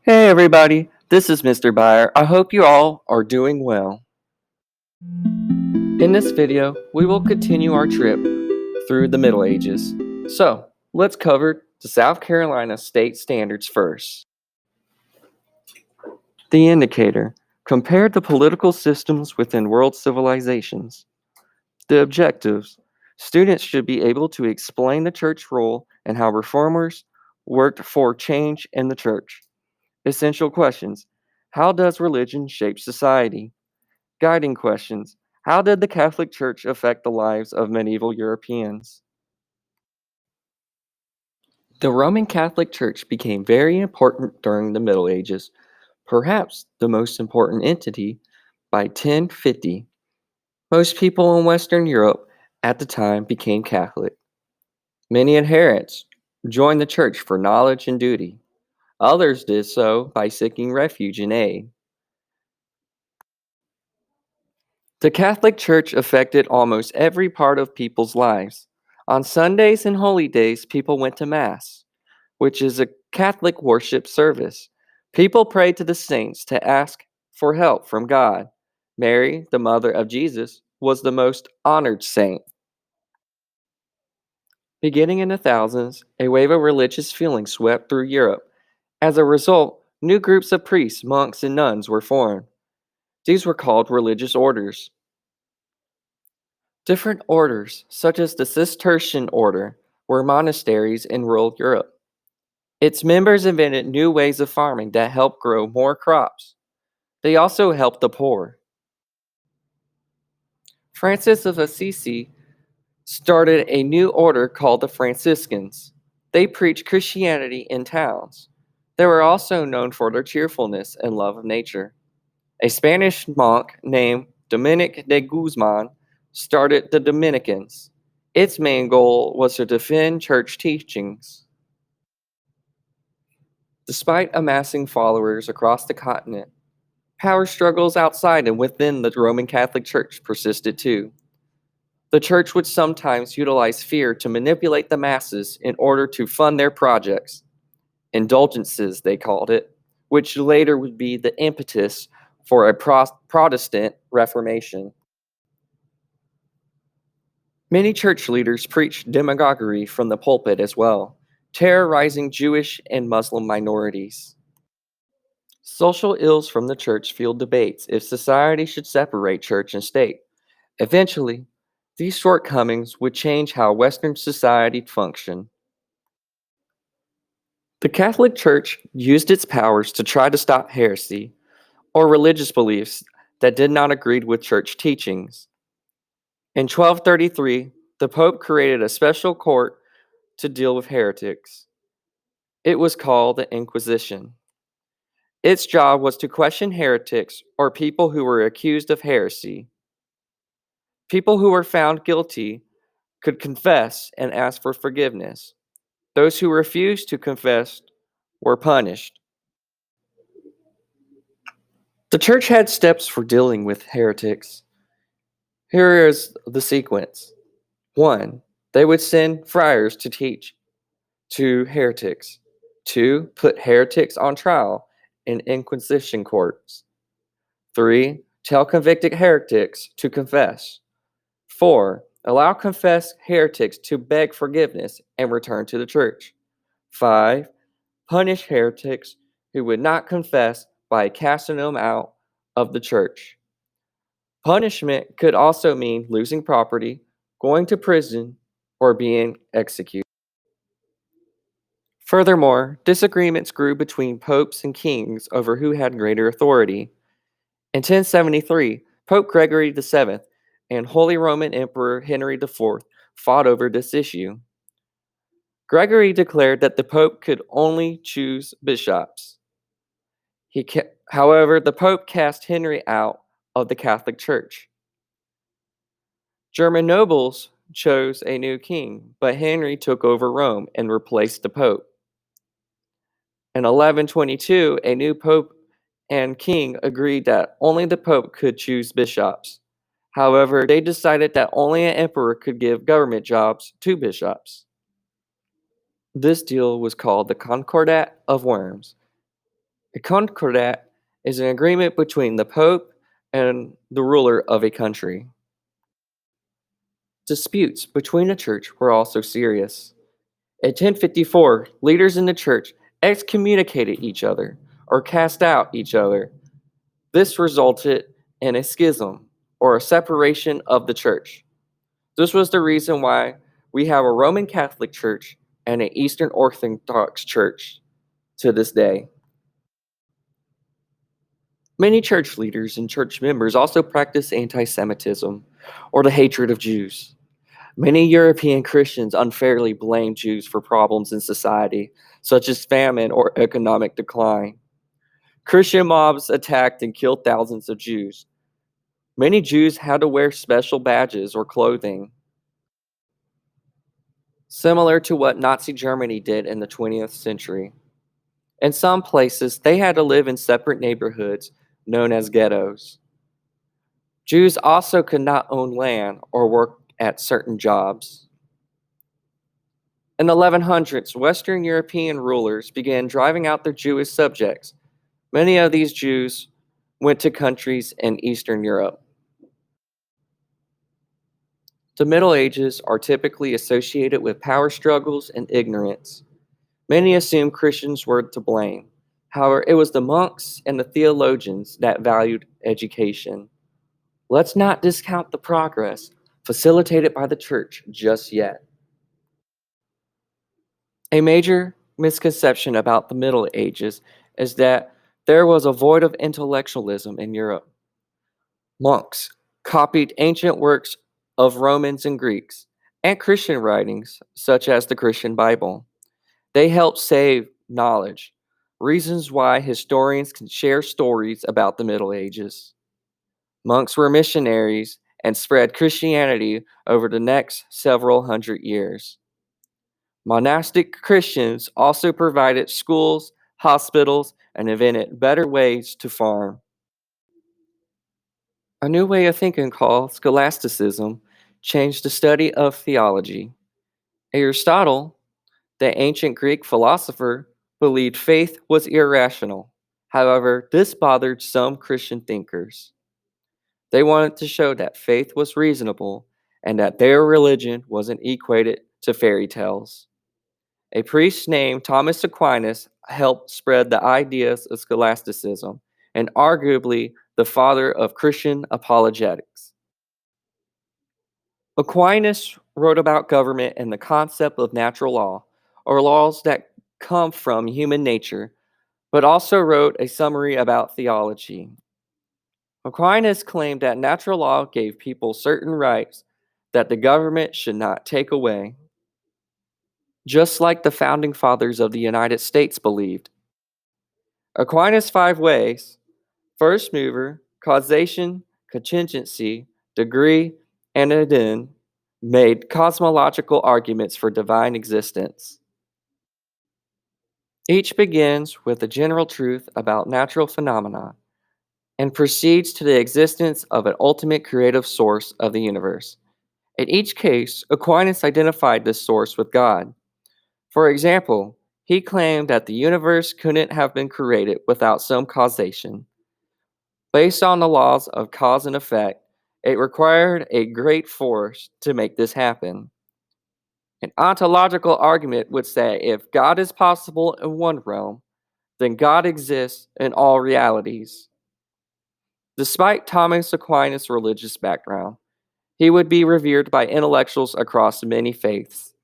Hey everybody, this is Mr. Byer. I hope you all are doing well. In this video, we will continue our trip through the Middle Ages. So, let's cover the South Carolina state standards first. The indicator compared the political systems within world civilizations. The objectives students should be able to explain the church role and how reformers worked for change in the church. Essential questions. How does religion shape society? Guiding questions. How did the Catholic Church affect the lives of medieval Europeans? The Roman Catholic Church became very important during the Middle Ages, perhaps the most important entity by 1050. Most people in Western Europe at the time became Catholic. Many adherents joined the church for knowledge and duty. Others did so by seeking refuge and aid. The Catholic Church affected almost every part of people's lives. On Sundays and holy days, people went to Mass, which is a Catholic worship service. People prayed to the saints to ask for help from God. Mary, the mother of Jesus, was the most honored saint. Beginning in the thousands, a wave of religious feeling swept through Europe. As a result, new groups of priests, monks, and nuns were formed. These were called religious orders. Different orders, such as the Cistercian order, were monasteries in rural Europe. Its members invented new ways of farming that helped grow more crops. They also helped the poor. Francis of Assisi started a new order called the Franciscans. They preached Christianity in towns. They were also known for their cheerfulness and love of nature. A Spanish monk named Dominic de Guzman started the Dominicans. Its main goal was to defend church teachings. Despite amassing followers across the continent, power struggles outside and within the Roman Catholic Church persisted too. The church would sometimes utilize fear to manipulate the masses in order to fund their projects. Indulgences, they called it, which later would be the impetus for a Protestant Reformation. Many church leaders preached demagoguery from the pulpit as well, terrorizing Jewish and Muslim minorities. Social ills from the church fueled debates if society should separate church and state. Eventually, these shortcomings would change how Western society functioned. The Catholic Church used its powers to try to stop heresy or religious beliefs that did not agree with church teachings. In 1233, the Pope created a special court to deal with heretics. It was called the Inquisition. Its job was to question heretics or people who were accused of heresy. People who were found guilty could confess and ask for forgiveness. Those who refused to confess were punished. The church had steps for dealing with heretics. Here is the sequence. 1. They would send friars to teach to heretics. 2. Put heretics on trial in Inquisition courts. 3. Tell convicted heretics to confess. 4. Allow confessed heretics to beg forgiveness and return to the church. 5. Punish heretics who would not confess by casting them out of the church. Punishment could also mean losing property, going to prison, or being executed. Furthermore, disagreements grew between popes and kings over who had greater authority. In 1073, Pope Gregory VII and Holy Roman Emperor Henry IV fought over this issue. Gregory declared that the Pope could only choose bishops. However, the Pope cast Henry out of the Catholic Church. German nobles chose a new king, but Henry took over Rome and replaced the Pope. In 1122, a new Pope and king agreed that only the Pope could choose bishops. However, they decided that only an emperor could give government jobs to bishops. This deal was called the Concordat of Worms. A concordat is an agreement between the Pope and the ruler of a country. Disputes between the church were also serious. In 1054, leaders in the church excommunicated each other or cast out each other. This resulted in a schism or a separation of the church. This was the reason why we have a Roman Catholic Church and an Eastern Orthodox Church to this day. Many church leaders and church members also practice anti Semitism or the hatred of Jews. Many European Christians unfairly blame Jews for problems in society, such as famine or economic decline. Christian mobs attacked and killed thousands of Jews. Many Jews had to wear special badges or clothing, similar to what Nazi Germany did in the 20th century. In some places, they had to live in separate neighborhoods known as ghettos. Jews also could not own land or work at certain jobs. In the 1100s, Western European rulers began driving out their Jewish subjects. Many of these Jews went to countries in Eastern Europe. The Middle Ages are typically associated with power struggles and ignorance. Many assume Christians were to blame. However, it was the monks and the theologians that valued education. Let's not discount the progress facilitated by the church just yet. A major misconception about the Middle Ages is that there was a void of intellectualism in Europe. Monks copied ancient works of Romans and Greeks and Christian writings, such as the Christian Bible. They helped save knowledge, reasons why historians can share stories about the Middle Ages. Monks were missionaries and spread Christianity over the next several hundred years. Monastic Christians also provided schools, hospitals, and invented better ways to farm. A new way of thinking called scholasticism changed the study of theology. Aristotle, the ancient Greek philosopher, believed faith was irrational. However, this bothered some Christian thinkers. They wanted to show that faith was reasonable and that their religion wasn't equated to fairy tales. A priest named Thomas Aquinas helped spread the ideas of scholasticism and arguably the father of Christian apologetics. Aquinas wrote about government and the concept of natural law, or laws that come from human nature, but also wrote a summary about theology. Aquinas claimed that natural law gave people certain rights that the government should not take away, just like the founding fathers of the United States believed. Aquinas' five ways: first mover, causation, contingency, degree, and addend made cosmological arguments for divine existence. Each begins with a general truth about natural phenomena and proceeds to the existence of an ultimate creative source of the universe. In each case, Aquinas identified this source with God. For example, he claimed that the universe couldn't have been created without some causation. Based on the laws of cause and effect, it required a great force to make this happen. An ontological argument would say if God is possible in one realm, then God exists in all realities. Despite Thomas Aquinas' religious background, he would be revered by intellectuals across many faiths.